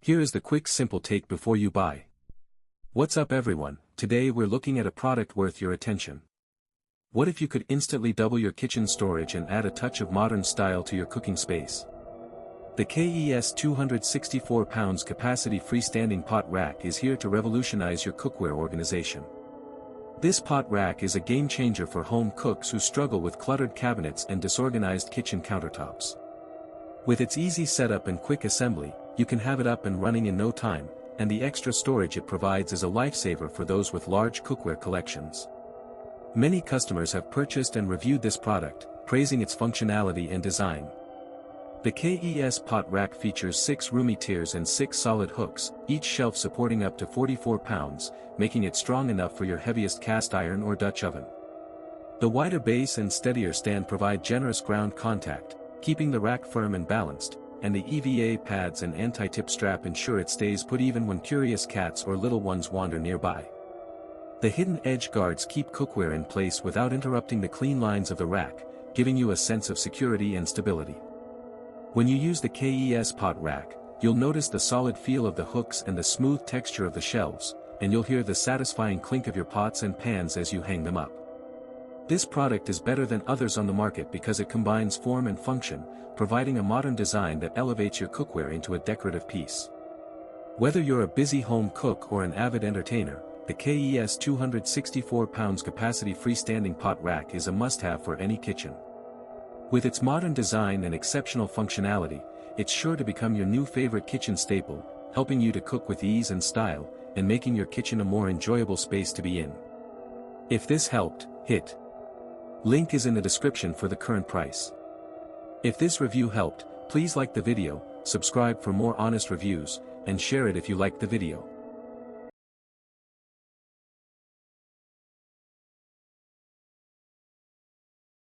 Here is the quick simple take before you buy. What's up everyone, today we're looking at a product worth your attention. What if you could instantly double your kitchen storage and add a touch of modern style to your cooking space? The KES 264 pounds capacity freestanding pot rack is here to revolutionize your cookware organization. This pot rack is a game changer for home cooks who struggle with cluttered cabinets and disorganized kitchen countertops. With its easy setup and quick assembly, you can have it up and running in no time, and the extra storage it provides is a lifesaver for those with large cookware collections. Many customers have purchased and reviewed this product, praising its functionality and design. The KES pot rack features 6 roomy tiers and 6 solid hooks, each shelf supporting up to 44 pounds, making it strong enough for your heaviest cast iron or Dutch oven. The wider base and steadier stand provide generous ground contact, keeping the rack firm and balanced, and the EVA pads and anti-tip strap ensure it stays put even when curious cats or little ones wander nearby. The hidden edge guards keep cookware in place without interrupting the clean lines of the rack, giving you a sense of security and stability. When you use the KES pot rack, you'll notice the solid feel of the hooks and the smooth texture of the shelves, and you'll hear the satisfying clink of your pots and pans as you hang them up. This product is better than others on the market because it combines form and function, providing a modern design that elevates your cookware into a decorative piece. Whether you're a busy home cook or an avid entertainer, the KES 264 pounds capacity freestanding pot rack is a must-have for any kitchen. With its modern design and exceptional functionality, it's sure to become your new favorite kitchen staple, helping you to cook with ease and style, and making your kitchen a more enjoyable space to be in. If this helped, hit link is in the description for the current price. If this review helped, please like the video, subscribe for more honest reviews, and share it if you liked the video.